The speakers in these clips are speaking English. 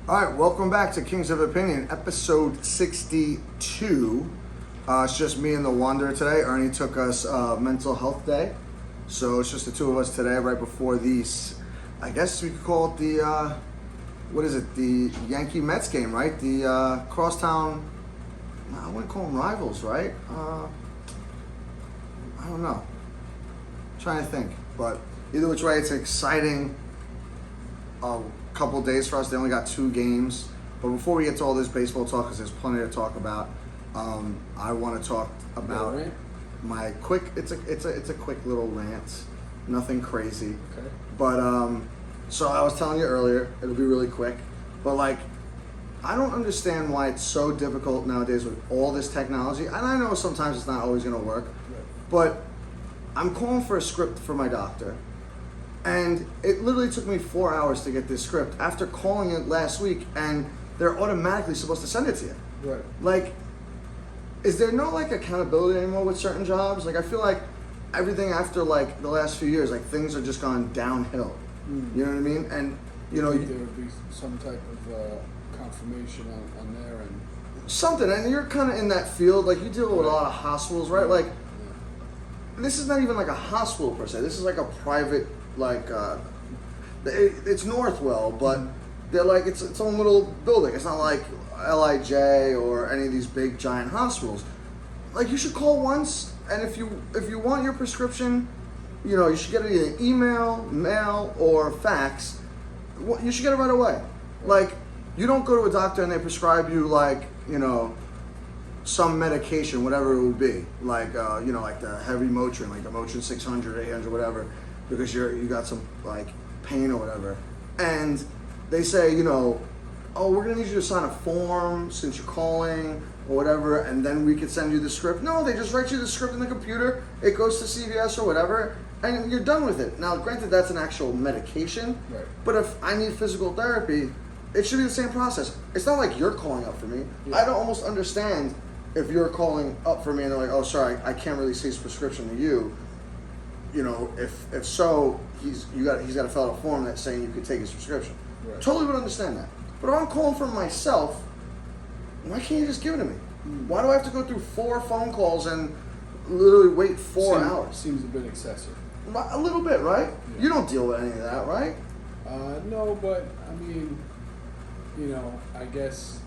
All right, welcome back to Kings of Opinion, episode 62. It's just me and the Wanderer today. Ernie took us mental health day, so it's just the two of us today right before these, I guess we could call it the, the Yankee Mets game, right? The crosstown, I wouldn't call them rivals, right? I don't know. I'm trying to think, but either which way, it's exciting. Couple days for us. They only got 2 games. But before we get to all this baseball talk, because there's plenty to talk about, I want to talk about my quick. It's a quick little rant. Nothing crazy. Okay. But so I was telling you earlier, it'll be really quick. But like, I don't understand why it's so difficult nowadays with all this technology. And I know sometimes it's not always going to work. Right. But I'm calling for a script for my doctor. And it literally took me 4 hours to get this script after calling it last week, and they're automatically supposed to send it to you. Right. Like, is there no like accountability anymore with certain jobs? Like, I feel like everything after like the last few years, like things are just gone downhill. Mm. You know what I mean? And you know, there would be some type of confirmation on their end. Something, and you're kind of in that field. Like, you deal with a lot of hospitals, right? Like, this is not even like a hospital per se. This is like a private. Like it's Northwell, but they're like it's its own little building. It's not like LIJ or any of these big giant hospitals. Like, you should call once, and if you want your prescription, you know, you should get it either email, mail, or fax. You should get it right away. Like, you don't go to a doctor and they prescribe you like, you know, some medication, whatever it would be, like you know, like the heavy Motrin, like the Motrin 600, 800, whatever. Because you got some like pain or whatever, and they say, you know, oh, we're gonna need you to sign a form since you're calling or whatever, and then we could send you the script. No, they just write you the script in the computer. It goes to CVS or whatever, and you're done with it. Now, granted, that's an actual medication, right. But if I need physical therapy, it should be the same process. It's not like you're calling up for me. Yeah. I don't almost understand if you're calling up for me and they're like, oh, sorry, I can't really see his prescription to you. You know, if so, he's got to fill out a form that's saying you could take his prescription. Right. Totally would understand that. But if I'm calling for myself, why can't you just give it to me? Why do I have to go through 4 phone calls and literally wait 4 hours? Seems a bit excessive. A little bit, right? Yeah. You don't deal with any of that, right? No, but I mean, you know, I guess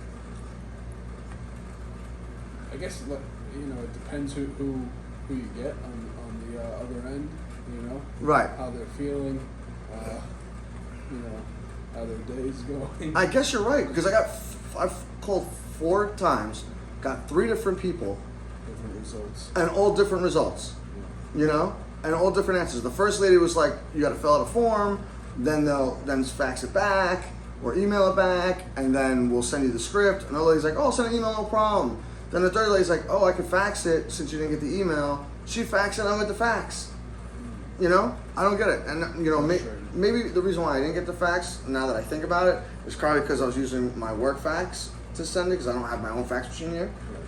you know, it depends who you get on the other end, you know, Right. how they're feeling, you know, how their day's going. I guess you're right, because I've called 4 times, got 3 different people, Different results. and all different results. Yeah. You know, and all different answers. The first lady was like, you got to fill out a form, then they'll fax it back or email it back, and then we'll send you the script. Another lady's like, oh, I'll send an email, no problem. Then the third lady's like, oh, I can fax it since you didn't get the email. She faxed it, I went to fax. You know, I don't get it. And you know, maybe the reason why I didn't get the fax, now that I think about it, is probably because I was using my work fax to send it, because I don't have my own fax machine here. Right.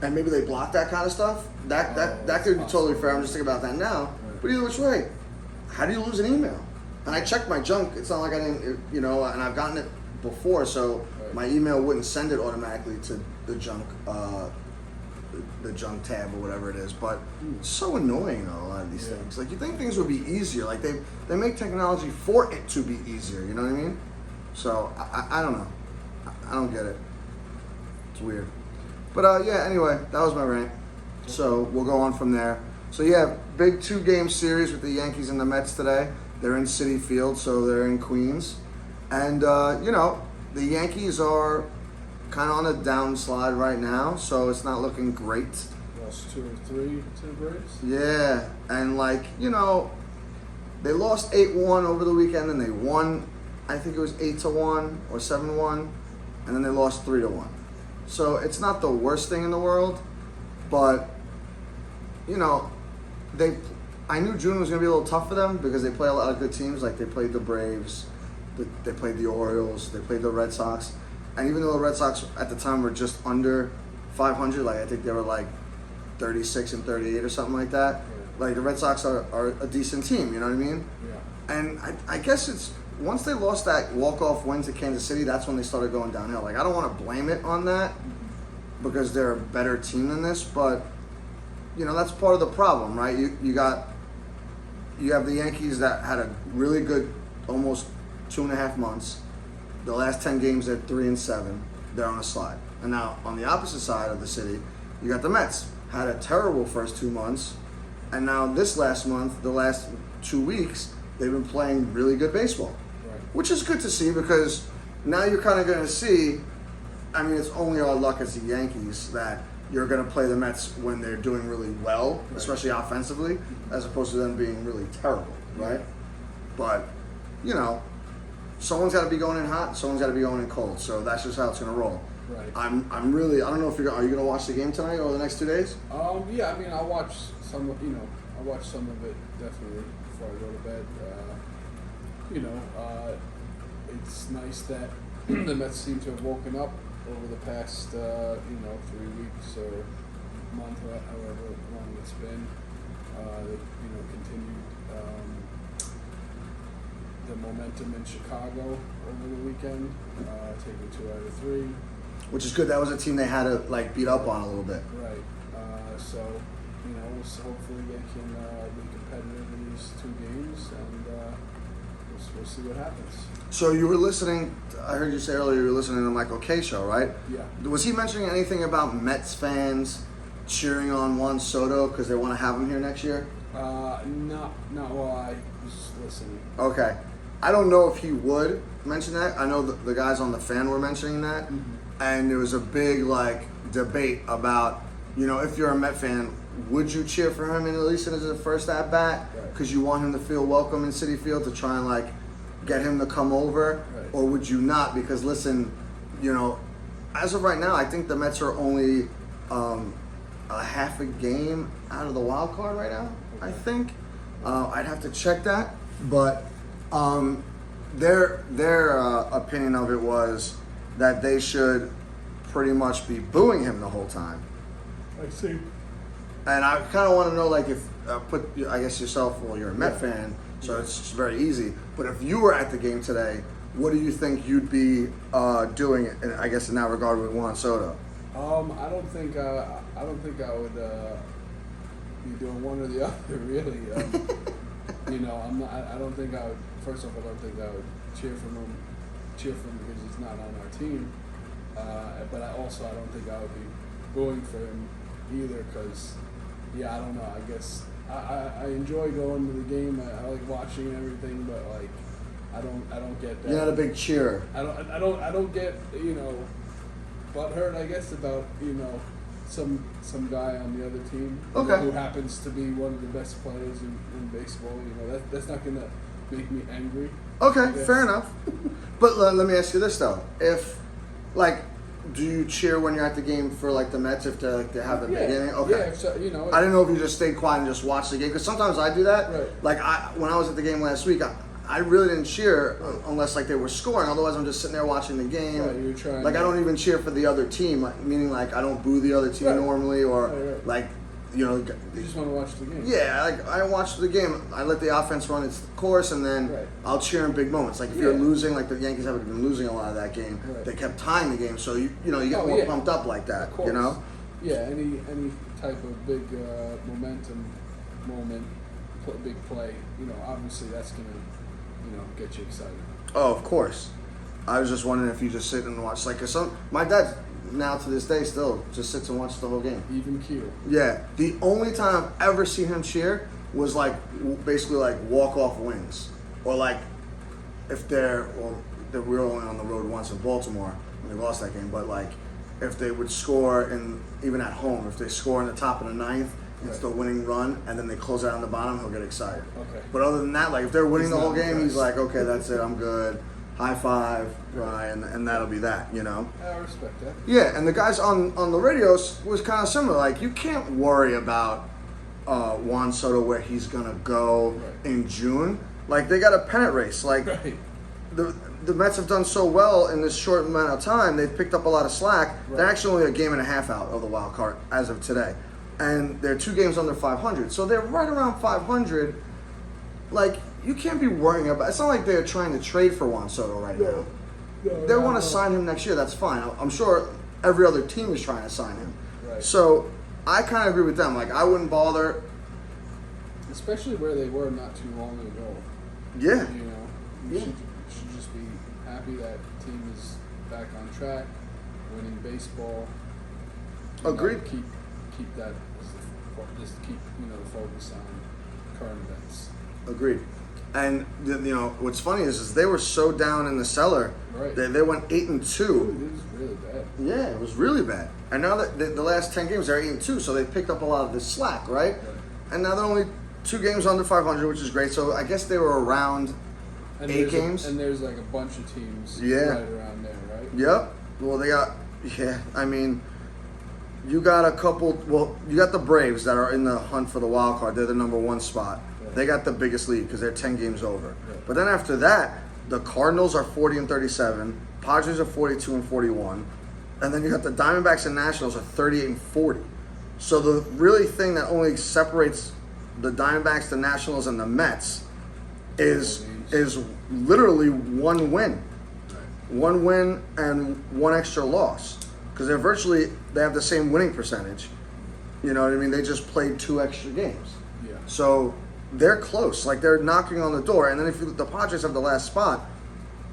And maybe they block that kind of stuff. That could be totally fair. I'm just thinking about that now. Right. But either which way, how do you lose an email? And I checked my junk. It's not like I didn't, you know, and I've gotten it before, so Right. my email wouldn't send it automatically to the junk, the junk tab or whatever it is. But it's so annoying though, a lot of these things. Like, you think things would be easier. Like, they make technology for it to be easier. You know what I mean? So I don't know. I don't get it. It's weird. But yeah, anyway, that was my rant. So we'll go on from there. So yeah, big 2-game series with the Yankees and the Mets today. They're in Citi Field, so they're in Queens. And you know, the Yankees are kind of on a downslide right now, so it's not looking great. Lost 2 or 3 to the Braves. Yeah, and like, you know, they lost 8-1 over the weekend, and they won, I think it was 8-1 or 7-1, and then they lost 3-1. So it's not the worst thing in the world, but you know, I knew June was going to be a little tough for them because they play a lot of good teams. Like, they played the Braves, they played the Orioles, they played the Red Sox. And even though the Red Sox at the time were just under 500, like I think they were like 36 and 38 or something like that. Like, the Red Sox are a decent team, you know what I mean? Yeah. And I guess it's once they lost that walk-off win to Kansas City, that's when they started going downhill. Like, I don't want to blame it on that because they're a better team than this, but that's part of the problem, right? You have the Yankees that had a really good almost 2.5 months. The last 10 games they're 3-7. They're on a slide. And now on the opposite side of the city, you got the Mets. Had a terrible first 2 months, and now this last month, the last 2 weeks, they've been playing really good baseball, Right. which is good to see because now you're kind of going to see. I mean, it's only our luck as the Yankees that you're going to play the Mets when they're doing really well, Right. especially offensively, as opposed to them being really terrible, right? But, someone's got to be going in hot, someone's got to be going in cold. So that's just how it's going to roll. Right. I'm really, I don't know if are you going to watch the game tonight or the next 2 days? Yeah, I mean, I'll watch some of it definitely before I go to bed. It's nice that the Mets seem to have woken up over the past, 3 weeks or month, however long it's been. They, continued the momentum in Chicago over the weekend, taking 2 out of 3. Which is good. That was a team they had to beat up on a little bit. Right. So, hopefully they can be competitive in these 2 games, and we'll see what happens. So you were listening. I heard you say earlier you were listening to the Michael Kay show, right? Yeah. Was he mentioning anything about Mets fans cheering on Juan Soto because they want to have him here next year? Not while I was listening. Okay. I don't know if he would mention that. I know the guys on the fan were mentioning that, and there was a big debate about if you're a Met fan, would you cheer for him in at least in his first at bat because you want him to feel welcome in Citi Field to try and get him to come over, or would you not? Because listen, as of right now, I think the Mets are only a half a game out of the wild card right now. I think I'd have to check that, but their opinion of it was that they should pretty much be booing him the whole time. I see. And I kind of want to know, if I guess yourself, well, you're a Met fan, so it's just very easy. But if you were at the game today, what do you think you'd be doing? I guess in that regard with Juan Soto. I don't think I would be doing one or the other really. I'm not. I don't think I would. First off, I don't think I would cheer for him because he's not on our team. But I don't think I would be booing for him either because, I don't know. I guess I enjoy going to the game. I like watching and everything, but I don't get that. You're not a big cheerer. I don't get butthurt, I guess, about some guy on the other team who happens to be one of the best players in baseball. That's not gonna make me angry. Okay, fair enough. But let me ask you this though: if do you cheer when you're at the game for the Mets if they have the beginning? Okay. Yeah, if so, I didn't know if you just stayed quiet and just watched the game because sometimes I do that. Right. When I was at the game last week, I really didn't cheer unless they were scoring. Otherwise, I'm just sitting there watching the game. Right, you're trying I don't even cheer for the other team. Meaning I don't boo the other team normally or Right. You just want to watch the game. Yeah, I watch the game. I let the offense run its course, and then I'll cheer in big moments. If you're losing, the Yankees haven't been losing a lot of that game. Right. They kept tying the game, so you get more pumped up like that. Of course. Yeah, any type of big momentum moment, big play. Obviously that's gonna get you excited. Oh, of course. I was just wondering if you just sit and watch. My dad now to this day still just sits and watches the whole game. Even keel. Yeah, the only time I've ever seen him cheer was basically walk-off wins, or if we were only on the road once in Baltimore and we lost that game, but if they would score even at home, if they score in the top of the ninth, it's the winning run, and then they close out on the bottom, he'll get excited. Okay. But other than that, if they're winning the whole game, impressed. he's okay, that's it, I'm good. High five, and that'll be that, I respect that. Yeah, and the guys on the radios was kind of similar. You can't worry about Juan Soto where he's gonna go in June. They got a pennant race. The Mets have done so well in this short amount of time. They've picked up a lot of slack. They're actually only a game and a half out of the wild card as of today, and they're 2 games under 500. So they're right around 500. you can't be worrying about. It's not like they're trying to trade for Juan Soto right now. They want to sign him next year. That's fine. I'm sure every other team is trying to sign him. Right. So I kind of agree with them. Like, I wouldn't bother. Especially where they were not too long ago. Yeah. You know, you should just be happy that team is back on track, winning baseball. You Agreed. know, keep that just keep the focus on current events. Agreed. And what's funny is they were so down in the cellar. Right. They went 8-2. It was really bad. Yeah, it was really bad. And now that the last 10 games they're 8-2, so they picked up a lot of the slack, right? And now they're only 2 games under 500, which is great. So I guess they were around And 8 games. And there's like a bunch of teams Yeah. right around there, right? Yep. Well, they got I mean, you got a couple. Well, you got the Braves that are in the hunt for the wild card. They're the number 1 spot. Right. They got the biggest lead because they're 10 games over. Right. But then after that, the Cardinals are 40-37, Padres are 42-41, and then you got the Diamondbacks and Nationals are 38-40. So the really thing that only separates the Diamondbacks, the Nationals, and the Mets is literally 1 win. One win and 1 extra loss, because they have the same winning percentage. You know what I mean? They just played 2 extra games. Yeah. So they're close. Like, they're knocking on the door. And then if the Padres have the last spot,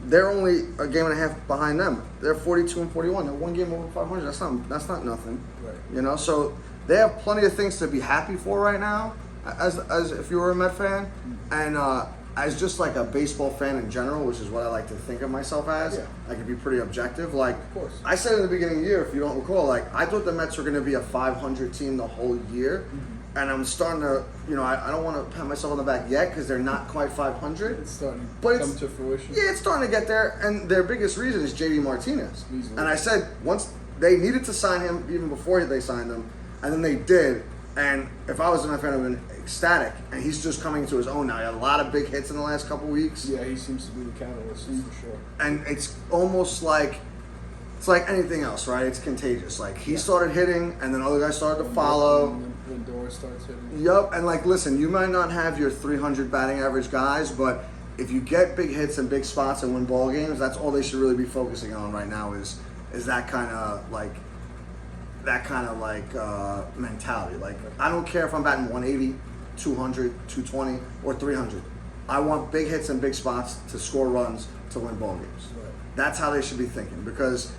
they're only a game and a half behind them. They're 42-41. They're 1 game over 500. That's not nothing. Right. You know, so they have plenty of things to be happy for right now, as if you were a Met fan, and as just like a baseball fan in general, which is what I like to think of myself as. Yeah. I can be pretty objective. Like, Of course. I said in the beginning of the year, if you don't recall, like, I thought the Mets were going to be a 500 team the whole year. And I'm starting to, I don't want to pat myself on the back yet because they're not quite 500. It's starting But to come to fruition. Yeah, it's starting to get there. And their biggest reason is JD Martinez. Easily. And I said once they needed to sign him even before they signed him, and then they did. And if I was a Met fan, I would have been ecstatic. And he's just coming to his own now. He had a lot of big hits in the last couple weeks. Yeah, he seems to be the catalyst, that's for sure. And it's almost like it's like anything else, right? It's contagious. Like, he started hitting, and then other guys started to follow. And then Lindor starts hitting. Yup, and like, listen, you might not have your 300 batting average guys, but if you get big hits and big spots and win ball games, that's all they should really be focusing on right now is that kind of mentality. Like, I don't care if I'm batting 180, 200, 220, or 300. I want big hits and big spots to score runs to win ball games. Right. That's how they should be thinking, because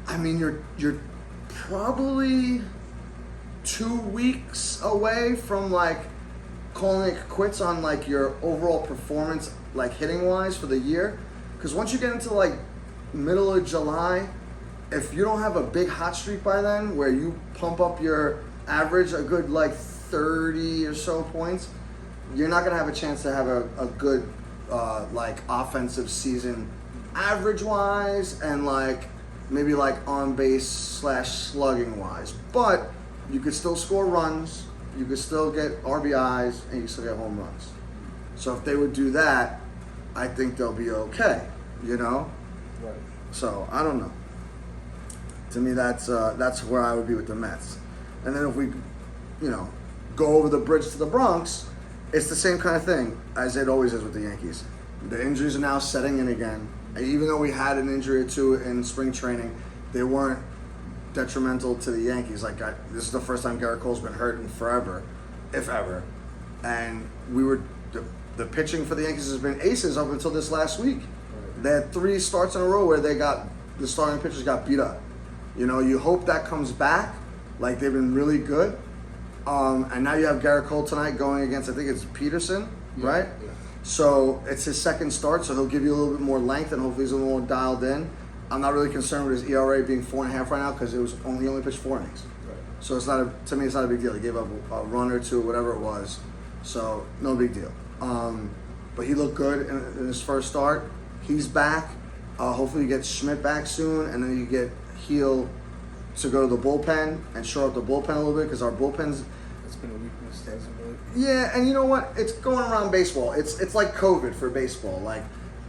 I mean, you're probably 2 weeks away from like calling it quits on like your overall performance, like hitting wise for the year. Because once you get into like middle of July, if you don't have a big hot streak by then, where you pump up your average a good like 30 or so points, you're not gonna have a chance to have a good like offensive season average wise, and like maybe like on base / slugging wise. But you could still score runs, you could still get RBIs, and you can still get home runs. So if they would do that, I think they'll be okay, Right. So I don't know. To me, that's where I would be with the Mets. And then if we, go over the bridge to the Bronx, it's the same kind of thing as it always is with the Yankees. The injuries are now setting in again. And even though we had an injury or 2 in spring training, they weren't detrimental to the Yankees. Like, this is the first time Garrett Cole's been hurt in forever, if ever. And the pitching for the Yankees has been aces up until this last week. Right. They had 3 starts in a row where the starting pitchers got beat up. You hope that comes back. Like, they've been really good. And now you have Garrett Cole tonight going against, I think it's Peterson, right? Yeah. So it's his second start, so he'll give you a little bit more length, and hopefully he's a little more dialed in. I'm not really concerned with his ERA being 4.5 right now, because he only pitched 4 innings. Right. So to me, it's not a big deal. He gave up a run or 2, whatever it was. So no big deal. But he looked good in his first start. He's back. Hopefully you get Schmidt back soon, and then you get Heel to go to the bullpen and shore up the bullpen a little bit, because our bullpen's It's been a weakness, hasn't it? Yeah, and you know what? It's going around baseball. It's like COVID for baseball. Like,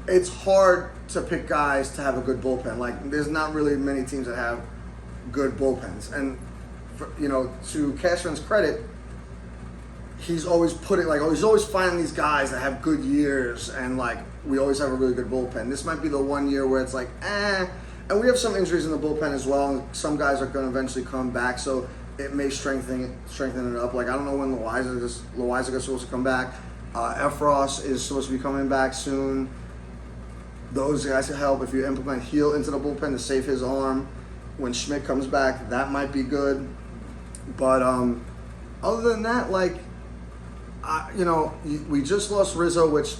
it's hard to pick guys to have a good bullpen. Like, there's not really many teams that have good bullpens. And to Cashman's credit, he's always he's always finding these guys that have good years, and like we always have a really good bullpen. This might be the one year where it's like, and we have some injuries in the bullpen as well, and some guys are going to eventually come back, so it may strengthen it up. Like I don't know when Loizaga is supposed to come back. Efros is supposed to be coming back soon. Those guys can help if you implement Heel into the bullpen to save his arm. When Schmidt comes back, that might be good. But other than that, like, we just lost Rizzo, which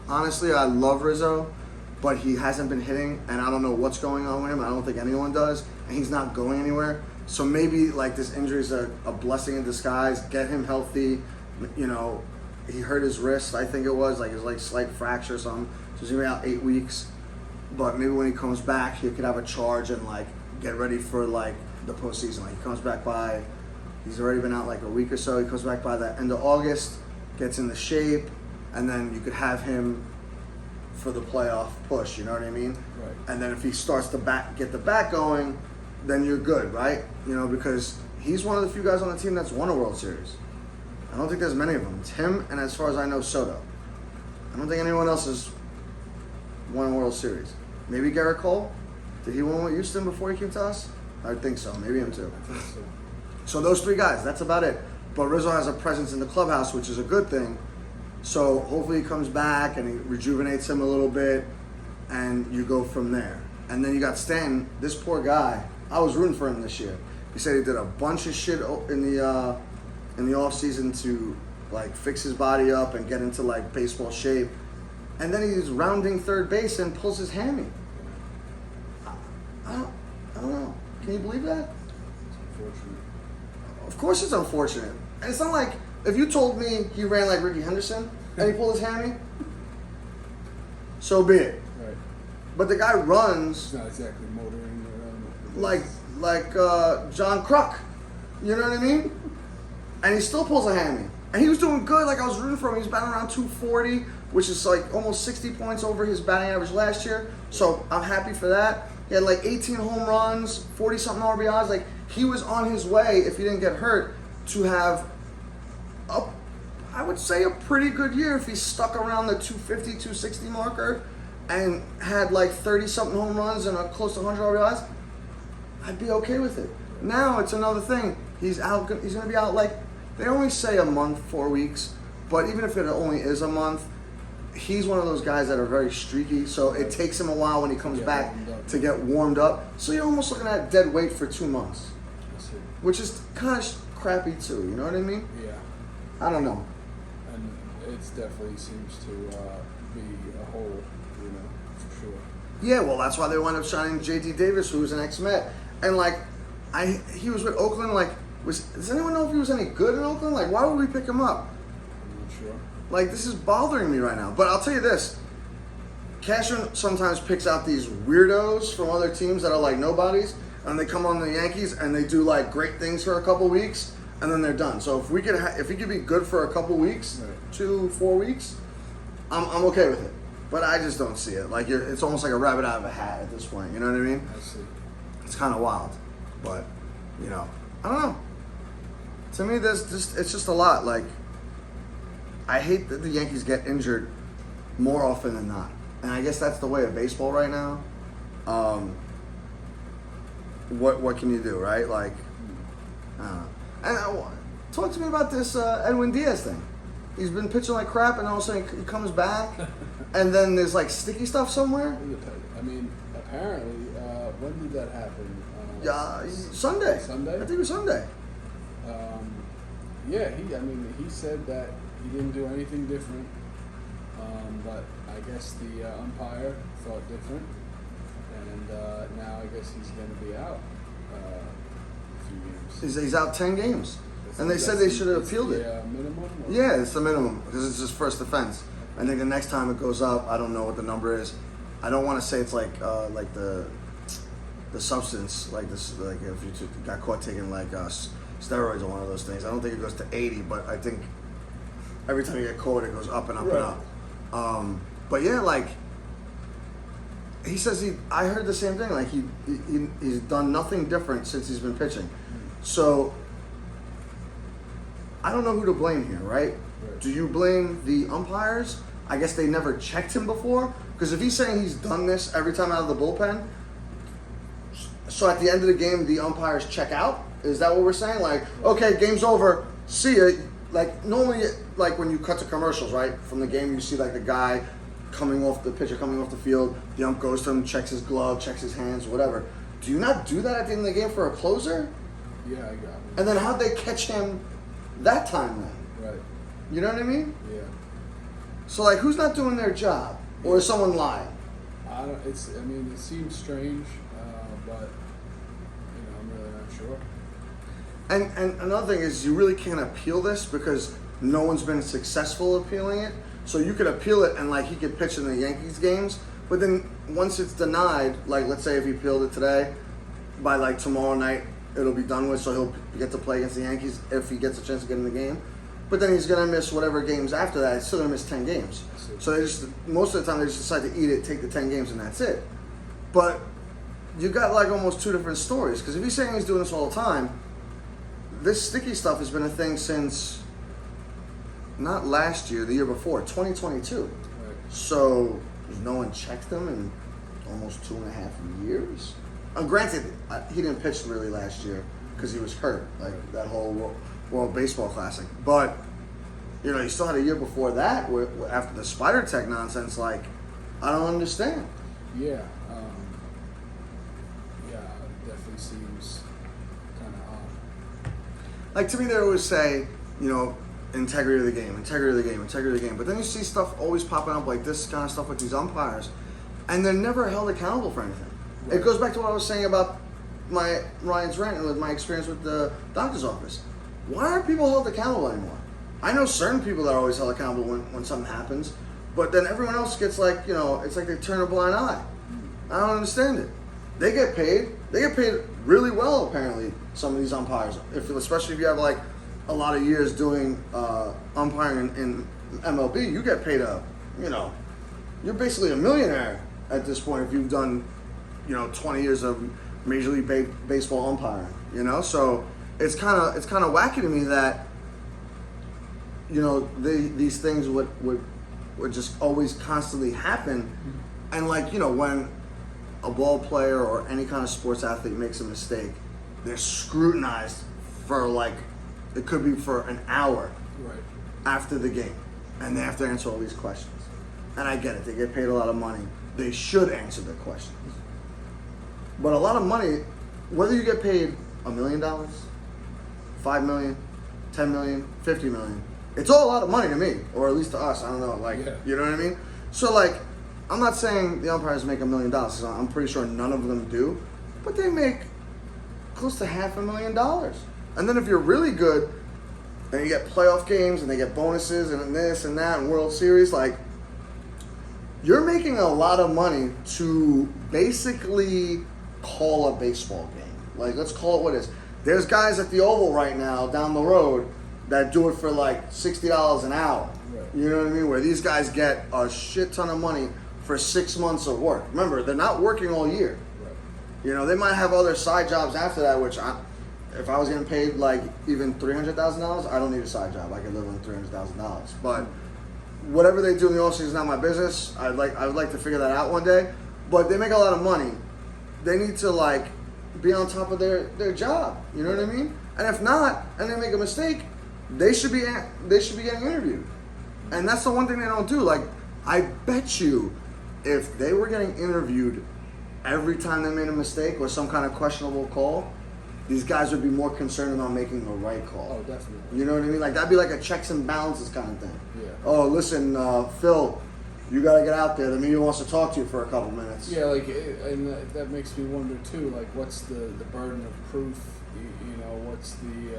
honestly I love Rizzo, but he hasn't been hitting, and I don't know what's going on with him. I don't think anyone does, and he's not going anywhere. So maybe like this injury is a blessing in disguise. Get him healthy. He hurt his wrist. I think it was like slight fracture or something. So he's gonna be out 8 weeks. But maybe when he comes back, he could have a charge and like get ready for like the postseason. Like he comes back by. He's already been out like a week or so. He comes back by the end of August, gets into shape, and then you could have him for the playoff push. You know what I mean? Right. And then if he starts to get the bat going, then you're good, right? Because he's one of the few guys on the team that's won a World Series. I don't think there's many of them. It's him, and as far as I know, Soto. I don't think anyone else has won a World Series. Maybe Garrett Cole. Did he win with Houston before he came to us? I think so. Maybe him too. I think so. So those three guys, that's about it. But Rizzo has a presence in the clubhouse, which is a good thing. So hopefully he comes back and he rejuvenates him a little bit, and you go from there. And then you got Stanton, this poor guy. I was rooting for him this year. He said he did a bunch of shit in the off season to like fix his body up and get into like baseball shape, and then he's rounding third base and pulls his hammy. I don't know. Can you believe that? It's unfortunate. Of course it's unfortunate. And it's not like, if you told me he ran like Ricky Henderson and he pulled his hammy, so be it. Right. But the guy runs It's not exactly motoring around. like John Kruk. You know what I mean? And he still pulls a hammy. And he was doing good. Like I was rooting for him. He was batting around 240, which is like almost 60 points over his batting average last year. So I'm happy for that. He had like 18 home runs, 40-something RBIs. Like he was on his way, if he didn't get hurt, to have I would say a pretty good year if he stuck around the 250, 260 marker and had like 30-something home runs and close to 100 RBIs. I'd be okay with it. Now it's another thing. He's going to be out like, they only say a month, 4 weeks, but even if it only is a month, he's one of those guys that are very streaky, so it takes him a while when he comes back to get warmed up. So you're almost looking at dead weight for 2 months, which is kind of crappy too, you know what I mean? Yeah. I don't know. And it definitely seems to be a hole, for sure. Yeah, well, that's why they wound up signing J.D. Davis, who was an ex-Met. And, like, he was with Oakland, like, does anyone know if he was any good in Oakland? Like, why would we pick him up? I'm not sure. Like, this is bothering me right now. But I'll tell you this. Cashman sometimes picks out these weirdos from other teams that are, like, nobodies, and they come on the Yankees, and they do, like, great things for a couple weeks, and then they're done. So if he could be good for a couple weeks, right. 2-4 weeks, I'm okay with it. But I just don't see it. Like, it's almost like a rabbit out of a hat at this point. You know what I mean? I see. It's kind of wild. But, I don't know. To me, it's just a lot. Like, I hate that the Yankees get injured more often than not. And I guess that's the way of baseball right now. What can you do, right? Like, I don't know. And talk to me about this Edwin Diaz thing. He's been pitching like crap, and all of a sudden he comes back, and then there's like sticky stuff somewhere. I mean, apparently, when did that happen? Sunday. Sunday? I think it was Sunday. Yeah, he said that he didn't do anything different, but I guess the umpire thought different, and now I guess he's going to be out a few games. He's out 10 games. And they said they should have appealed it. Minimum? Or? Yeah, it's the minimum because it's his first offense. I think the next time it goes up, I don't know what the number is. I don't want to say it's like the substance, like this, like if you got caught taking like steroids or one of those things. I don't think it goes to 80, but I think every time you get caught, it goes up and up and up. But yeah, like he says, I heard the same thing. Like he's done nothing different since he's been pitching. So I don't know who to blame here, right? Right. Do you blame the umpires? I guess they never checked him before. Because if he's saying he's done this every time out of the bullpen, so at the end of the game, the umpires check out? Is that what we're saying? Like, okay, game's over, see ya. Like, normally, like when you cut to commercials, right? From the game, you see like the guy the pitcher coming off the field, the ump goes to him, checks his glove, checks his hands, whatever. Do you not do that at the end of the game for a closer? Yeah, I got it. And then how'd they catch him that time then? Right. You know what I mean? Yeah. So like, who's not doing their job? Or is someone lying? I don't. I mean, it seems strange, but I'm really not sure. And another thing is you really can't appeal this because no one's been successful appealing it. So you could appeal it and like he could pitch in the Yankees games, but then once it's denied, like let's say if he appealed it today, by like tomorrow night it'll be done with, so he'll get to play against the Yankees if he gets a chance to get in the game. But then he's gonna miss whatever games after that. He's still gonna miss 10 games. So they just most of the time they just decide to eat it, take the 10 games, and that's it. But you got like almost two different stories because if he's saying he's doing this all the time, this sticky stuff has been a thing since not last year, the year before, 2022. Right. So no one checked him in almost 2.5 years. Granted, he didn't pitch really last year because he was hurt, like that whole World Baseball Classic. But you still had a year before that, after the Spider Tech nonsense. Like, I don't understand. Yeah. It definitely seems kind of odd. Like to me, they always say, integrity of the game, integrity of the game, integrity of the game. But then you see stuff always popping up like this kind of stuff with these umpires, and they're never held accountable for anything. Right. It goes back to what I was saying about my Ryan's rant and with my experience with the doctor's office. Why aren't people held accountable anymore? I know certain people that are always held accountable when something happens, but then everyone else gets like, it's like they turn a blind eye. I don't understand it. They get paid really well apparently, some of these umpires, especially if you have like a lot of years doing umpiring in MLB, you get paid you're basically a millionaire at this point if you've done 20 years of Major League Baseball umpiring, so it's kind of wacky to me that these things would just always constantly happen, and like when a ball player or any kind of sports athlete makes a mistake, they're scrutinized for like it could be for an hour after the game, and they have to answer all these questions. And I get it, they get paid a lot of money, they should answer the questions. But a lot of money, whether you get paid $1 million, $5 million, $10 million, $50 million, it's all a lot of money to me, or at least to us. I don't know, You know what I mean? So like, I'm not saying the umpires make $1 million, because I'm pretty sure none of them do, but they make close to $500,000. And then if you're really good, and you get playoff games, and they get bonuses, and this and that, and World Series, like, you're making a lot of money to basically call a baseball game. Like, let's call it what it is. There's guys at the Oval right now down the road that do it for like $60 an hour. Right. You know what I mean? Where these guys get a shit ton of money for 6 months of work. Remember, they're not working all year. Right. They might have other side jobs after that, which if I was getting paid like even $300,000, I don't need a side job. I could live on $300,000. But whatever they do in the offseason is not my business. I would like to figure that out one day. But they make a lot of money. They need to like be on top of their job. You know what I mean? And if not, and they make a mistake, they should be getting interviewed. And that's the one thing they don't do. Like, I bet you if they were getting interviewed every time they made a mistake or some kind of questionable call, these guys would be more concerned about making the right call. Oh, definitely. You know what I mean? Like, that'd be like a checks and balances kind of thing. Yeah. Oh, listen, Phil, you got to get out there. The media wants to talk to you for a couple minutes. Yeah, and that makes me wonder too. Like, what's the burden of proof? What's the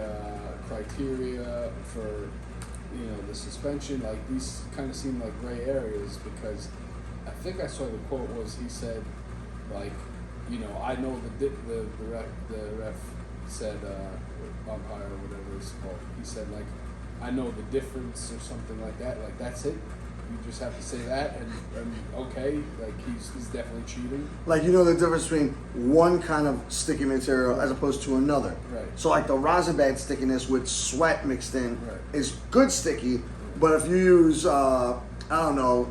criteria for the suspension? Like, these kind of seem like gray areas because I think I saw the quote was he said, like, I know the ref said umpire or whatever it's called. He said like, I know the difference or something like that. Like, that's it. you just have to say that and okay, like he's definitely cheating. Like, you know the difference between one kind of sticky material as opposed to another. Right. So like the rosin bag stickiness with sweat mixed in Right. is good sticky, but if you use I don't know,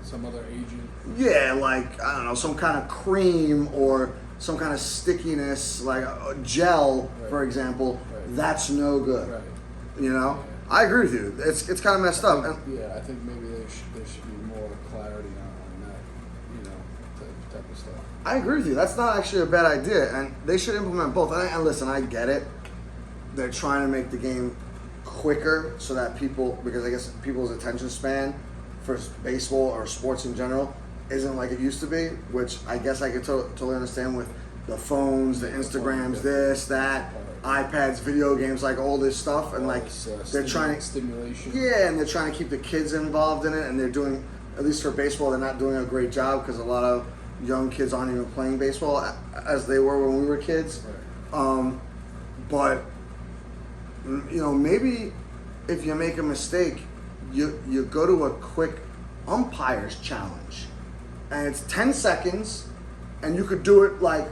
Some other agent. yeah, like I don't know, some kind of cream or some kind of stickiness, like a gel, Right. for example, Right. that's no good. Right. You know, Yeah. I agree with you. It's kind of messed up. And Yeah, I think maybe there should be more clarity on that, you know, type of stuff. I agree with you. That's not actually a bad idea, and they should implement both. And listen, I get it. They're trying to make the game quicker so that people, because I guess people's attention span for baseball or sports in general isn't like it used to be, which I guess I could totally understand with the phones, the Instagrams, this, that, iPads, video games, like all this stuff, and like they're trying to stimulation. yeah, and they're trying to keep the kids involved in it, and they're doing, at least for baseball, they're not doing a great job because a lot of young kids aren't even playing baseball as they were when we were kids. Right. But you know, maybe if you make a mistake, you go to a quick umpires challenge, and it's 10 seconds, and you could do it like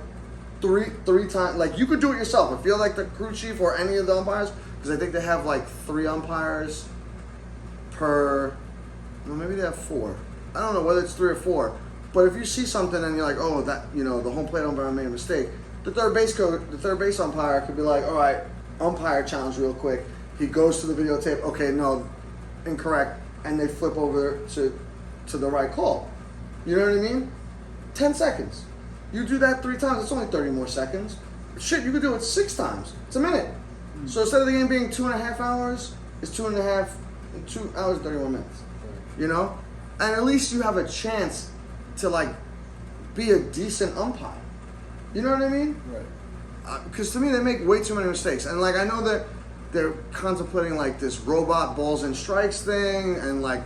three times. Like you could do it yourself. If you're like the crew chief or any of the umpires, because I think they have like 3 umpires per. Well, maybe they have 4. I don't know whether it's 3 or 4. But if you see something and you're like, oh, that, you know, the home plate umpire made a mistake, the third base umpire could be like, all right, umpire challenge real quick. He goes to the videotape. Okay, no, incorrect, and they flip over to the right call. You know what I mean? 10 seconds. You do that 3 times, it's only 30 more seconds. Shit, you could do it 6 times. It's a minute. So instead of the game being 2.5 hours, it's 2 hours and 31 minutes. Right. You know? And at least you have a chance to like be a decent umpire. You know what I mean? Right. Because to me, they make way too many mistakes. And like I know that they're contemplating like this robot balls and strikes thing, and like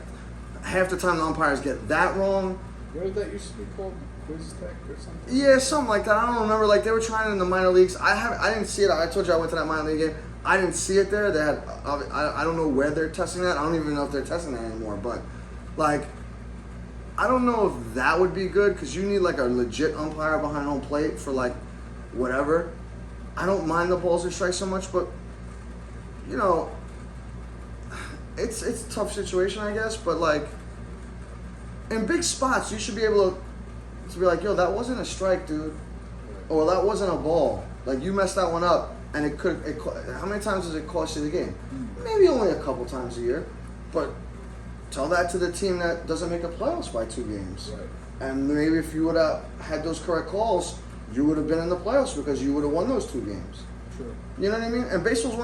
half the time the umpires get that wrong. What did that used to be called? Quiz Tech or something? Yeah, something like that. I don't remember. Like they were trying it in the minor leagues. I didn't see it. I told you I went to that minor league game. I didn't see it there. They had. I don't know where they're testing that. I don't even know if they're testing that anymore. But like, I don't know if that would be good because you need like a legit umpire behind home plate for like whatever. I don't mind the balls and strikes so much, but you know, it's a tough situation, I guess. But like in big spots, you should be able to be like, yo, that wasn't a strike, dude, or that wasn't a ball. Like you messed that one up, and it could. How many times does it cost you the game? Maybe only a couple times a year, but tell that to the team that doesn't make the playoffs by 2 games. Right. And maybe if you would have had those correct calls, you would have been in the playoffs because you would have won those 2 games. True. You know what I mean? And baseball's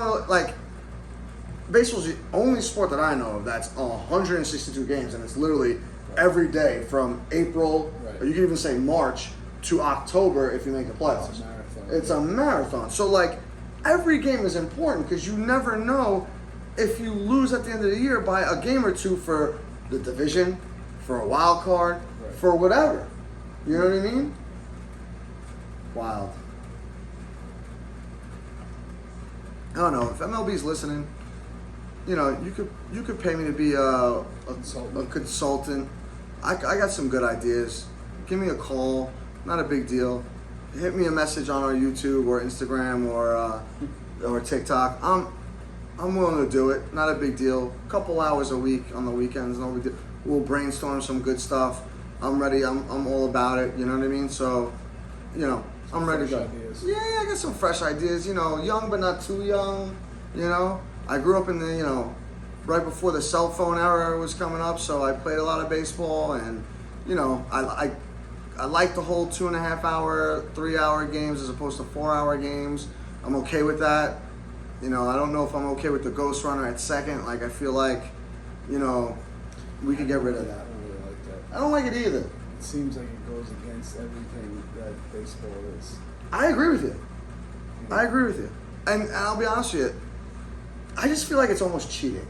baseball's the only sport that I know of that's 162 games, and it's literally every day from April, Right. or you can even say March to October if you make the playoffs. It's a marathon. It's a marathon. So like every game is important because you never know if you lose at the end of the year by a game or 2 for the division, for a wild card, Right. for whatever. You know what I mean? Wild. I don't know if MLB's listening. You know, you could pay me to be a consultant. I got some good ideas. Give me a call. Not a big deal. Hit me a message on our YouTube or Instagram or TikTok. I'm willing to do it. Not a big deal. A couple hours a week on the weekends, no big deal. We'll brainstorm some good stuff. I'm ready. I'm all about it. You know what I mean? So, you know, I'm ready to go. Ideas. Yeah, I got some fresh ideas. You know, young but not too young. You know, I grew up in the, you know, right before the cell phone era was coming up, so I played a lot of baseball, and you know, I like the whole 2.5 hour, 3 hour games as opposed to 4 hour games. I'm okay with that. You know, I don't know if I'm okay with the ghost runner at second. Like I feel like, you know, we could get rid of that. I don't really like that. I don't like it either. It seems like it goes against everything that baseball is. I agree with you. I agree with you. And I'll be honest with you, I just feel like it's almost cheating,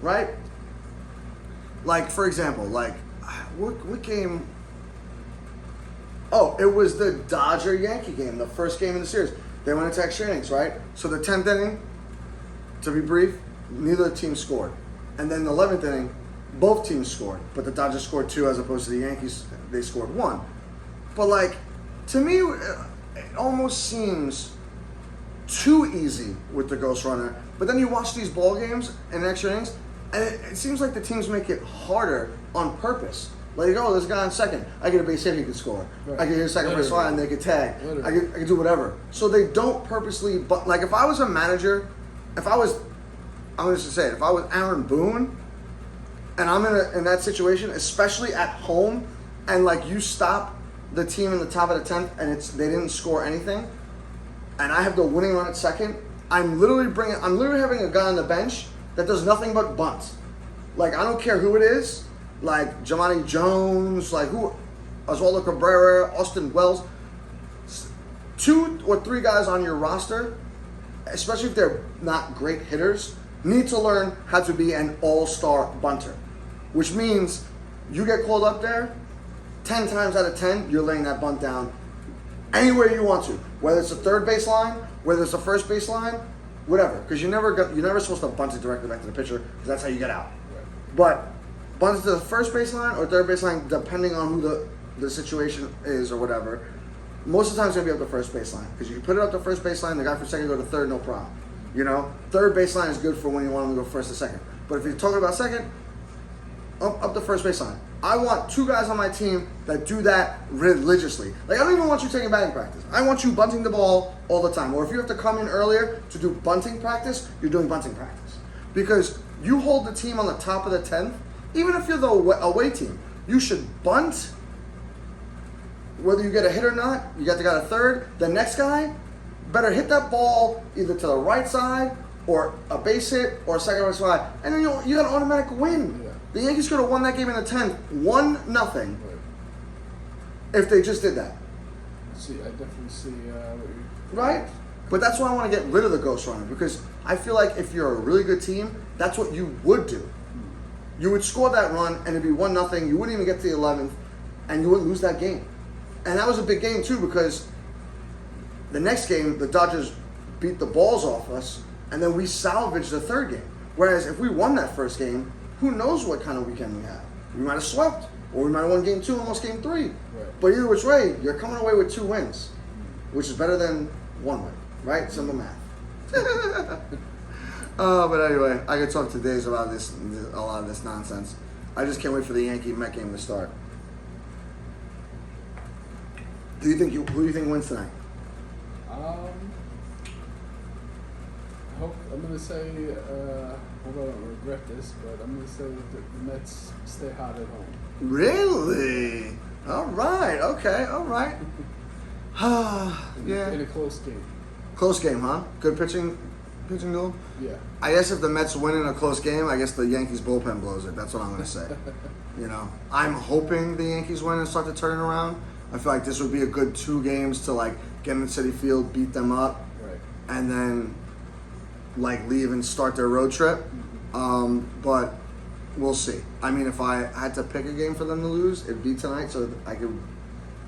right? Like, for example, like, what game? Oh, it was the Dodger-Yankee game, the first game in the series. They went into extra innings, right? So the 10th inning, to be brief, neither team scored. And then the 11th inning, both teams scored, but the Dodgers scored 2 as opposed to the Yankees, they scored 1. But like, to me, it almost seems too easy with the ghost runner. But then you watch these ball games and extra innings, and it seems like the teams make it harder on purpose. Like, oh, there's a guy on second. I get a base hit, he can score. Right. I get a second base line, they can tag. I can do whatever. So they don't purposely. But like, if I was a manager, I'm just to say it. If I was Aaron Boone, and I'm in that situation, especially at home, and like you stop the team in the top of the 10th, and they didn't score anything, and I have the winning run at second, I'm literally having a guy on the bench that does nothing but bunt. Like, I don't care who it is, like Jamani Jones, like Oswaldo Cabrera, Austin Wells, 2 or 3 guys on your roster, especially if they're not great hitters, need to learn how to be an all-star bunter, which means you get called up there, 10 times out of 10, you're laying that bunt down anywhere you want to, whether it's the third base line, whether it's the first base line, whatever. Because you're never supposed to bunt it directly back to the pitcher, because that's how you get out. Right. But bunt it to the first base line or third base line, depending on who the situation is or whatever. Most of the time, it's gonna be up the first base line, because you can put it up the first base line, the guy for second go to third, no problem. You know, third base line is good for when you want him to go first to second. But if you're talking about second, up the first base line. I want 2 guys on my team that do that religiously. Like, I don't even want you taking batting practice. I want you bunting the ball all the time. Or if you have to come in earlier to do bunting practice, you're doing bunting practice. Because you hold the team on the top of the 10th, even if you're the away team, you should bunt. Whether you get a hit or not, you got a third. The next guy better hit that ball either to the right side or a base hit or a second base line, and then you got an automatic win. Yeah. The Yankees could have won that game in the 10th, 1-0, Right. if they just did that. I definitely see what you. Right? But that's why I want to get rid of the ghost runner, because I feel like if you're a really good team, that's what you would do. You would score that run and it'd be 1-0. You wouldn't even get to the 11th, and you wouldn't lose that game. And that was a big game too, because the next game the Dodgers beat the balls off us, and then we salvaged the third game. Whereas if we won that first game, who knows what kind of weekend we have? We might have swept, or we might have won game 2, almost game 3. Right. But either which way, you're coming away with 2 wins, which is better than 1 win, right? Simple math. But anyway, I could talk to days about a lot of this nonsense. I just can't wait for the Yankee-Met game to start. Who do you think wins tonight? I'm going to say, hope I don't regret this, but I'm going to say that the Mets stay hot at home. Really? All right. Okay. All right. Yeah. In a close game. Close game, huh? Good pitching duel? Yeah. I guess if the Mets win in a close game, I guess the Yankees bullpen blows it. That's what I'm going to say. You know, I'm hoping the Yankees win and start to turn it around. I feel like this would be a good 2 games to like get in Citi Field, beat them up, Right. and then like leave and start their road trip. But we'll see. I mean, if I had to pick a game for them to lose, it'd be tonight, so I could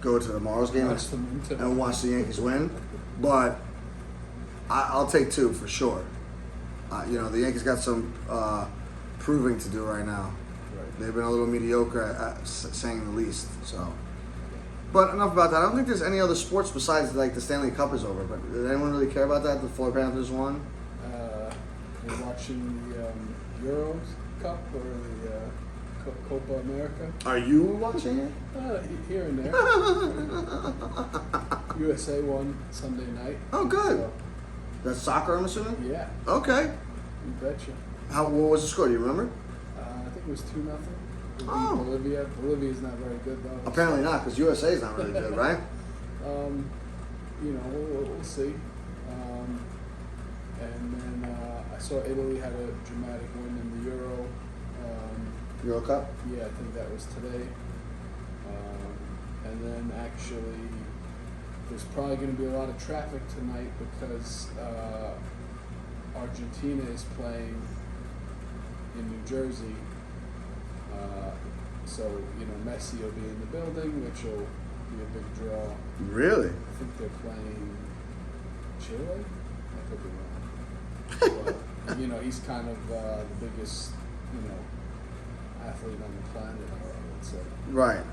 go to tomorrow's game and watch the Yankees win. But I'll take 2 for sure. You know, the Yankees got some proving to do right now. Right. They've been a little mediocre, at saying the least. So, but enough about that. I don't think there's any other sports besides like the Stanley Cup is over. But did anyone really care about that? The Florida Panthers won. We're watching the Euros Cup or the Copa America. Are you watching it? Here and there. USA won Sunday night. Oh, good. So, That's soccer, I'm assuming. yeah, Okay. you betcha. What was the score? Do you remember? I think it was 2-0. We beat Oh. Bolivia. Bolivia's not very good though. Apparently not, because USA is not really good, right? You know, we'll see. And then I saw Italy had a dramatic win in the Euro. Euro Cup. Yeah, I think that was today. And then actually, there's probably going to be a lot of traffic tonight because Argentina is playing in New Jersey. So, you know, Messi will be in the building, which will be a big draw. Really? I think they're playing Chile? I could be wrong. But, you know, he's kind of the biggest, you know, athlete on the planet, I would say. Right.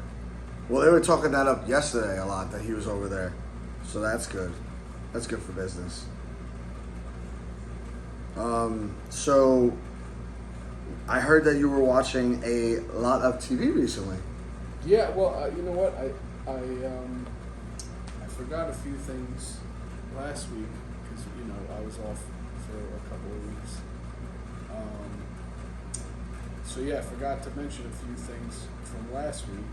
Well, they were talking that up yesterday a lot, that he was over there. So that's good. That's good for business. So I heard that you were watching a lot of TV recently. Yeah, well, you know what? I forgot a few things last week because I was off for a couple of weeks. So yeah, I forgot to mention a few things from last week.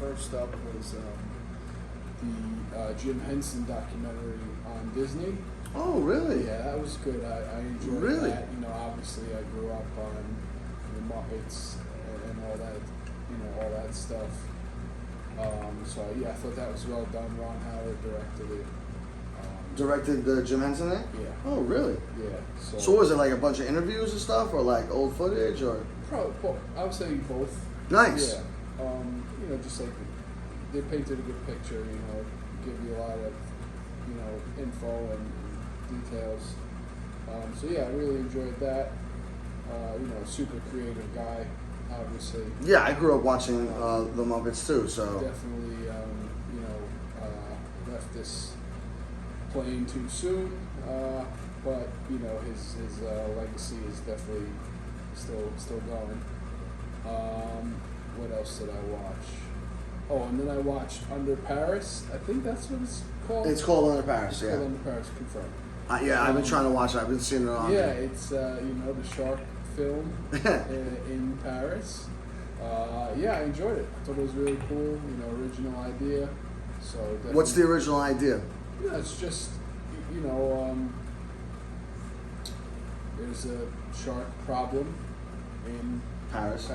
First up was the Jim Henson documentary on Disney. Oh, really? Yeah, that was good. I enjoyed Really? that. Obviously I grew up on the Muppets and all that, all that stuff. So yeah, I thought that was well done. Ron Howard directed it. Directed the Jim Henson thing? Yeah. Oh, really? Yeah. So was it like a bunch of interviews and stuff, or like old footage, or? Probably, I would say both. Nice. Yeah. Just like they painted a good picture. Give you a lot of, info and details. So yeah, I really enjoyed that. Super creative guy, obviously. Yeah, I grew up watching the Muppets too, so. Definitely, left this playing too soon. But his legacy is definitely still going. What else did I watch? Oh, and then I watched Under Paris. I think that's what it's called. It's called Under Paris, It's yeah. called Under Paris, confirmed. Yeah, I've been trying to watch it. I've been seeing it on. Yeah, it's the shark film in Paris. Yeah, I enjoyed it. I thought it was really cool. Original idea. So definitely, What's the original idea? Yeah, it's just there's a shark problem in Paris.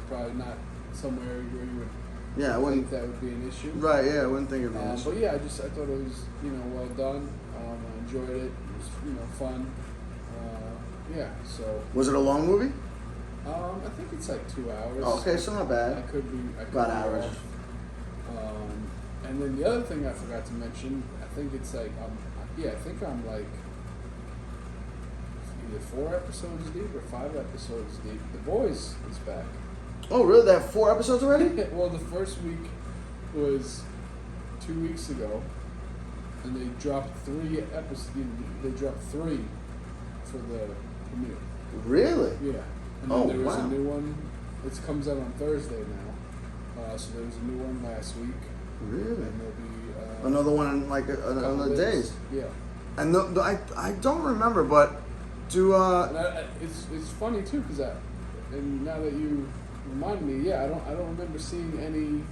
Probably not somewhere where you would Yeah, I think wouldn't. that would be an issue. Right, yeah, I wouldn't think of it. But yeah, I thought it was well done. I enjoyed it. It was fun. Yeah, so Was it a long movie? I think it's like 2 hours. Okay, so not I bad. could be About average. off. And then the other thing I forgot to mention, I think it's like I think I'm like either 4 episodes deep or 5 episodes deep. The Boys is back. Oh, really? They have 4 episodes already? Well, the first week was 2 weeks ago, and they dropped 3 episodes. They dropped 3 for the premiere. Really? Yeah. And then there was wow. a new one. It comes out on Thursday now. So there was a new one last week. Really? And there'll be Another one in like couple another days. Yeah. And I don't remember, but do And it's funny too because and now that you remind me, I don't remember seeing any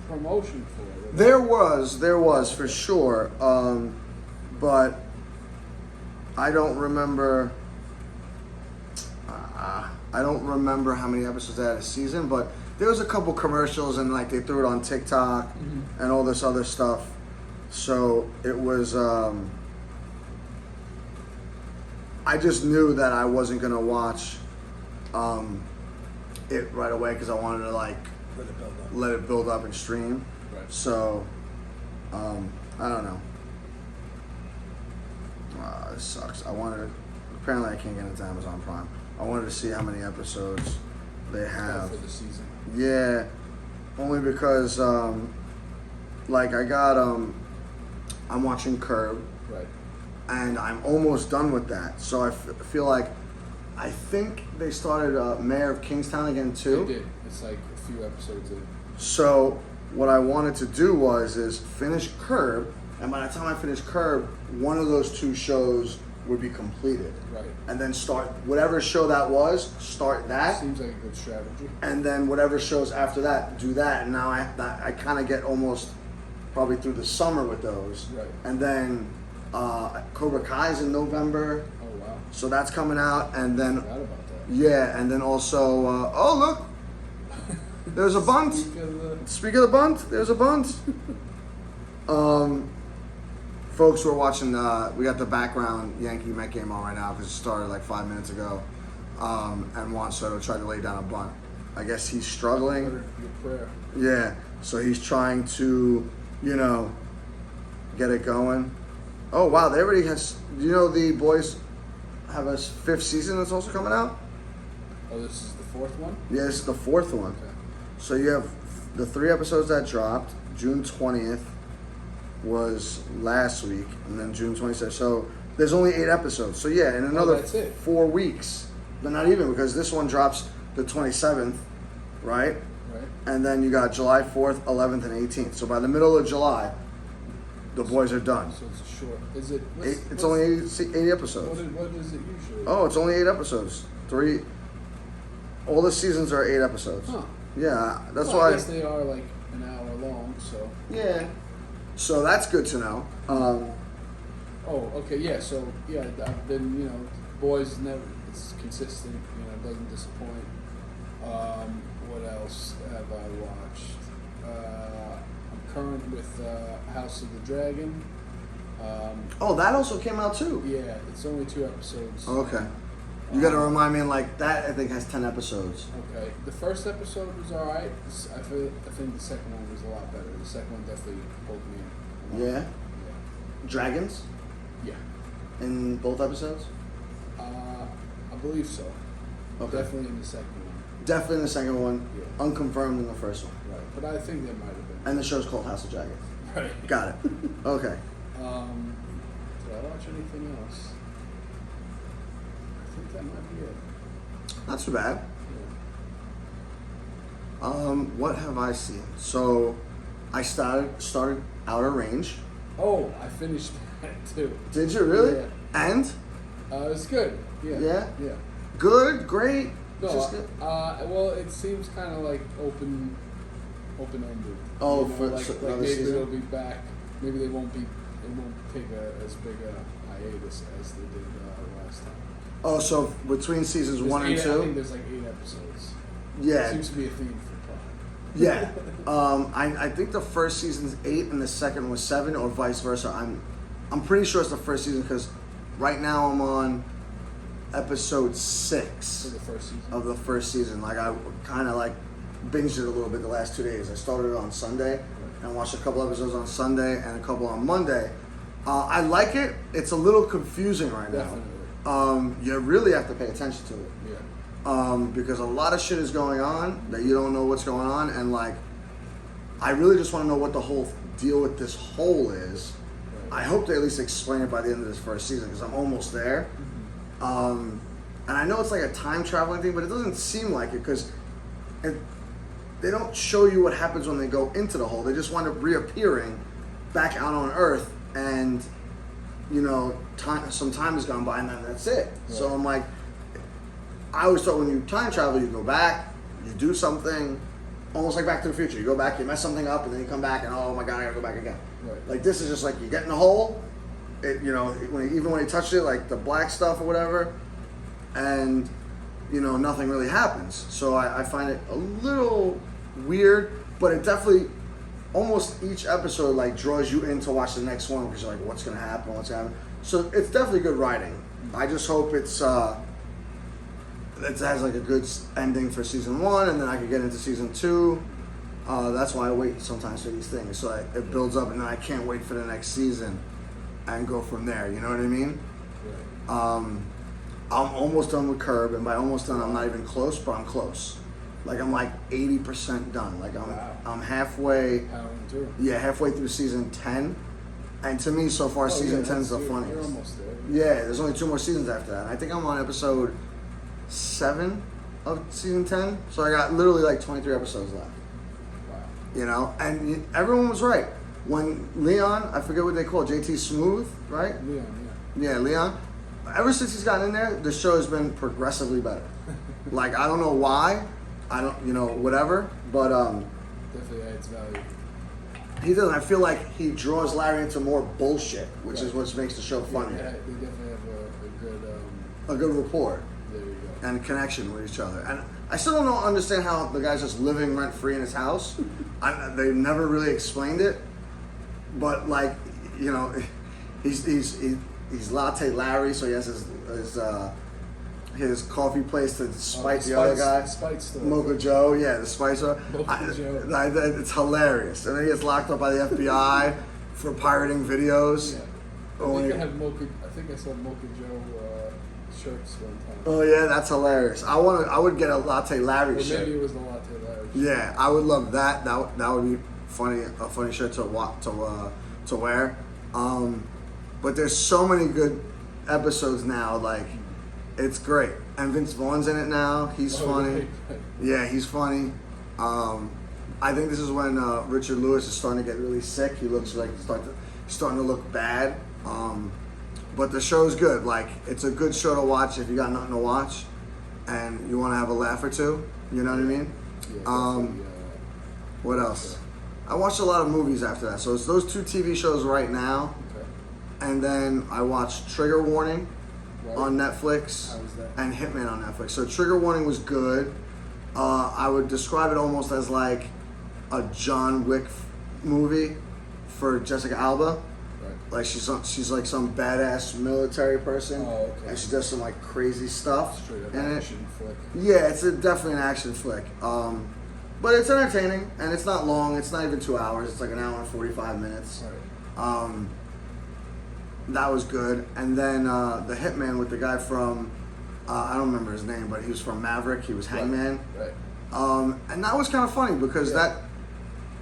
promotion for it. there was for sure, but I don't remember. I don't remember how many episodes they had a season, but there was a couple commercials and like they threw it on TikTok and all this other stuff. So it was. I just knew that I wasn't gonna watch it right away because I wanted to like let it build up and stream. Right. So I don't know. This sucks. Apparently I can't get into Amazon Prime. I wanted to see how many episodes they have. For the season. Yeah, only because like I got I'm watching Curb. Right. And I'm almost done with that. So I feel like, I think they started Mayor of Kingstown again too. They did. It's like a few episodes in. So what I wanted to do is finish Curb, and by the time I finish Curb, one of those 2 shows would be completed. Right. And then start whatever show that was, start that, Seems like a good strategy. and then whatever shows after that, do that. And now I kind of get almost probably through the summer with those. Right. And then Cobra Kai's in November. Oh wow. So that's coming out, and then Forgot about that. yeah, and then also oh look, there's a bunt. Speak of the bunt, there's a bunt. Folks, we're watching. We got the background Yankee Met game on right now because it started like 5 minutes ago, and Juan Soto tried to lay down a bunt. I guess he's struggling. Your prayer. Yeah, so he's trying to, get it going. Oh wow, they already has. The Boys have a 5th season that's also coming out. Oh, this is the fourth one? Yeah, this is the fourth one. Okay. So you have the 3 episodes that dropped. June 20th was last week, and then June 26th. So there's only 8 episodes. So yeah, in another that's it. 4 weeks, but not even, because this one drops the 27th, right? Right. And then you got July 4th, 11th, and 18th. So by the middle of July, the boys are done. So it's a short. Is it? It's only 80 episodes. What is it usually? Oh, it's only 8 episodes. 3. All the seasons are 8 episodes. Huh. Yeah, that's Well, why. I guess they are like an hour long, so. Yeah. So that's good to know. Oh, okay, yeah. So yeah, I've been, boys never. It's consistent. It doesn't disappoint. What else have I watched? I'm current with House of the Dragon. Oh, that also came out too. Yeah, it's only 2 episodes. Okay. You got to remind me, like that. I think has 10 episodes. Okay, the first episode was alright. I think the second one was a lot better. The second one definitely pulled me in. Yeah. Dragons Yeah. in both episodes. I believe so. Okay. Definitely in the second one. Definitely in the second one. Yeah. Unconfirmed in the first one. Right, but I think there might have been. And the show's called House of Dragons. Right. Got it. Okay. Did I watch anything else? I think that might be it. Not too bad. Yeah. What have I seen? So, I started Outer Range. Oh, I finished that too. Did you really? Yeah. And It was good. Yeah. Yeah? Yeah. good, great. No, Just good. well, it seems kind of like open-ended. Oh, You know, for like another maybe season? they'll be back. Maybe they won't take as big a hiatus as they did last time. Oh, so between seasons There's 1 and 8 I 2. think there's like 8 episodes. Yeah. Seems to be a theme for Prime. Yeah. I think the first season's 8 and the second was 7, or vice versa. I'm pretty sure it's the first season because right now I'm on episode 6 For the first season. of the first season. Like I kind of like binged it a little bit the last 2 days. I started it on Sunday and watched a couple episodes on Sunday and a couple on Monday. I like it. It's a little confusing right now. Definitely. You really have to pay attention to it. Yeah. Because a lot of shit is going on that you don't know what's going on, and like, I really just want to know what the whole deal with this hole is. Right. I hope they at least explain it by the end of this first season because I'm almost there. And I know it's like a time traveling thing, but it doesn't seem like it because they don't show you what happens when they go into the hole. They just wind up reappearing back out on Earth, and some time has gone by, and then that's it. Right. So I'm like, I always thought when you time travel, you go back, you do something, almost like Back to the Future. You go back, you mess something up, and then you come back, and oh my god, I gotta go back again. Right. Like this is just like you get in the hole. Even when you touched it, like the black stuff or whatever, and nothing really happens. So I find it a little weird, but it definitely almost each episode like draws you in to watch the next one because you're like, what's gonna happen? What's gonna happen? So it's definitely good writing. I just hope it has like a good ending for season 1, and then I could get into season 2. That's why I wait sometimes for these things, so it builds up, and then I can't wait for the next season and go from there. You know what I mean? Right. I'm almost done with Curb, and by almost done, I'm not even close, but I'm close. Like I'm like 80% done. Like I'm halfway. Powering through. Yeah, halfway through season 10, and to me so far, season 10 is the funniest. You're almost there. Yeah, there's only 2 more seasons after that. I think I'm on episode 7 of season 10, so I got literally like 23 episodes left. Wow. And everyone was right. When Leon, I forget what they call it, JT Smooth, right? Leon, Yeah, Leon. Ever since he's gotten in there, the show has been progressively better. Like, I don't know why. I don't, whatever. But definitely adds value. he doesn't. I feel like he draws Larry into more bullshit, which is Right. what makes the show funnier. Yeah, they definitely have A good rapport there you go. and connection with each other. And I still don't understand how the guy's just living rent free in his house. They never really explained it. But like, he's Latte Larry, so he has his coffee place to spite the other guy. Spite store. Mocha Joe, yeah, the Spicer. Mocha Joe. It's hilarious. And then he gets locked up by the FBI for pirating videos. Yeah. Oh, I think yeah. I have Mocha. I think I saw Mocha Joe shirts one time. Oh yeah, that's hilarious. I would get a Latte Larry Or shirt. maybe it was the Latte Larry. Yeah, I would love that. That would be funny. A funny shirt to wear. But there's so many good episodes now. Like, it's great. And Vince Vaughn's in it now. He's funny. Right. Yeah, he's funny. I think this is when Richard Lewis is starting to get really sick. He looks like he's starting to look bad. But the show's good. Like, it's a good show to watch if you got nothing to watch and you want to have a laugh or two. You know what I mean? Yeah, What else? I watched a lot of movies after that. So it's those 2 TV shows right now. Okay. And then I watched Trigger Warning Right. on Netflix How was that? and Hitman on Netflix. So Trigger Warning was good. I would describe it almost as like a John Wick movie for Jessica Alba. Right. Like she's like some badass military person, Oh, okay. and she does some like crazy stuff Straight up in it. action flick. Yeah, it's definitely an action flick. But it's entertaining and it's not long. It's not even 2 hours. It's like an hour and 45 minutes. Right. That was good. And then the Hitman with the guy from I don't remember his name, but he was from Maverick. He was Hangman. Right. And that was kind of funny because Yeah.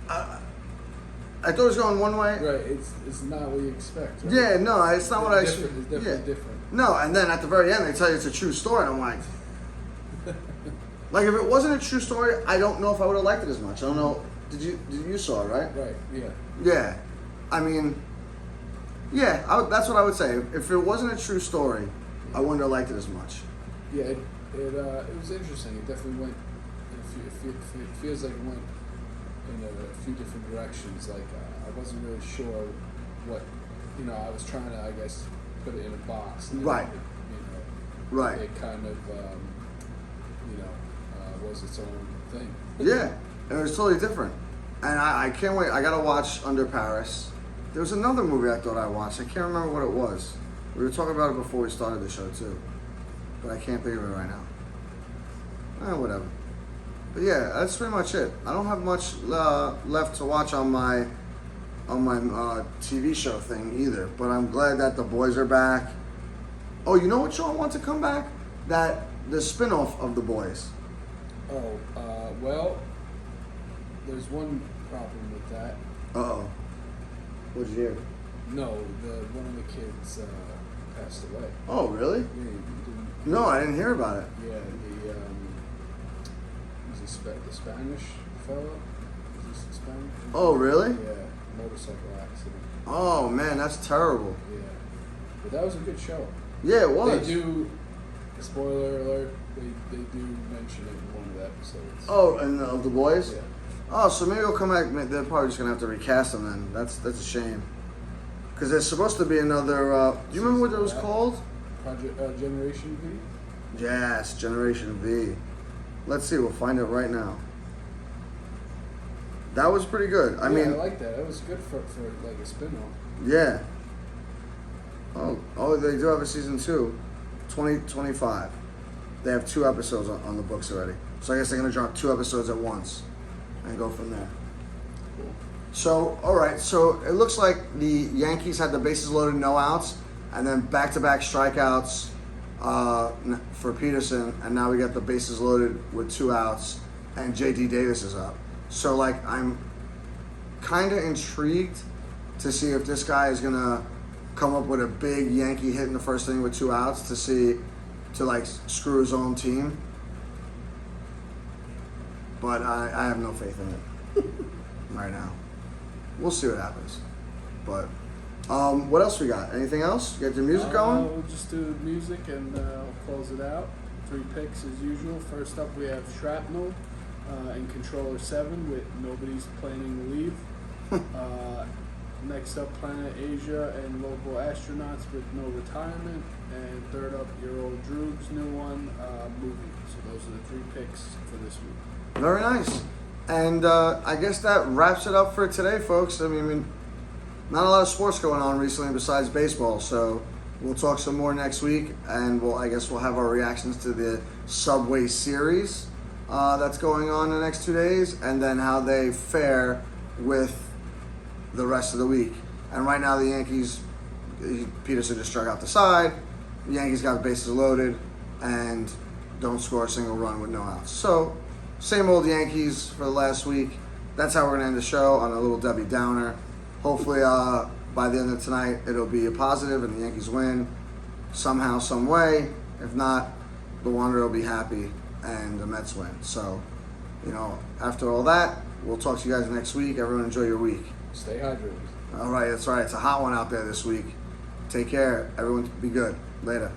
I thought it was going one way. Right. It's not what you expect. Right? Yeah, no, it's not what I It's should. definitely different. No, and then at the very end they tell you it's a true story, and I'm like, like if it wasn't a true story, I don't know if I would have liked it as much. I don't know. Did you saw it, right? Right. Yeah. Yeah, I mean, yeah, that's what I would say. If it wasn't a true story, I wouldn't have liked it as much. Yeah. It was interesting. It definitely went. It feels like it went in a few different directions. Like I wasn't really sure what, I was trying to, I guess, put it in a box. And Right. Right. It kind of, was its own thing. Yeah, and it was totally different. And I can't wait. I gotta watch Under Paris. There was another movie I thought I watched. I can't remember what it was. We were talking about it before we started the show too, but I can't think of it right now. Whatever. But yeah, that's pretty much it. I don't have much left to watch on my TV show thing either. But I'm glad that the boys are back. Oh, you know what show I want to come back? The spin-off of the boys. Oh, well, there's one problem with that. Uh-oh. What'd you hear? No, one of the kids passed away. Oh, really? Yeah, you didn't, No, I didn't hear about it. yeah, was the Spanish fellow? Is this Spanish? Oh, really? Yeah, motorcycle accident. Oh, man, that's terrible. Yeah, but that was a good show. Yeah, it was. They do, spoiler alert, they do mention it in one of the episodes. Oh, and of the boys? Yeah. Oh, so maybe they'll come back. They're probably just gonna have to recast them then. That's a shame. Because there's supposed to be another. Do you remember what it was called? Project Generation V? Yes, Generation V. Let's see. We'll find it right now. That was pretty good. I mean, I like that. That was good for like a spin-off. yeah. Oh, they do have a season 2, 2025. They have 2 episodes on the books already. So I guess they're gonna drop 2 episodes at once and go from there. Cool. So, all right. So it looks like the Yankees had the bases loaded, no outs, and then back-to-back strikeouts for Peterson, and now we got the bases loaded with 2 outs, and J.D. Davis is up. So, like, I'm kind of intrigued to see if this guy is gonna come up with a big Yankee hit in the first inning with 2 outs to like screw his own team. But I have no faith in it right now. We'll see what happens. But what else we got? Anything else? You got your music going? We'll just do music and we'll close it out. 3 picks as usual. First up, we have Shrapnel and Controller 7 with Nobody's Planning to Leave. Next up, Planet Asia and Local Astronauts with No Retirement. And third up, Your Old Droog's new one, Movie. So those are the 3 picks for this week. Very nice. And I guess that wraps it up for today, folks. I mean, not a lot of sports going on recently besides baseball. So we'll talk some more next week, and I guess we'll have our reactions to the Subway Series that's going on the next 2 days, and then how they fare with the rest of the week. And right now, the Yankees, Peterson just struck out the side. the Yankees got the bases loaded and don't score a single run with no outs. So, same old Yankees for the last week. That's how we're going to end the show, on a little Debbie Downer. Hopefully, by the end of tonight, it'll be a positive and the Yankees win somehow, some way. If not, the Wanderer will be happy and the Mets win. So, after all that, we'll talk to you guys next week. Everyone enjoy your week. Stay hydrated. All right, that's right. It's a hot one out there this week. Take care. Everyone be good. Later.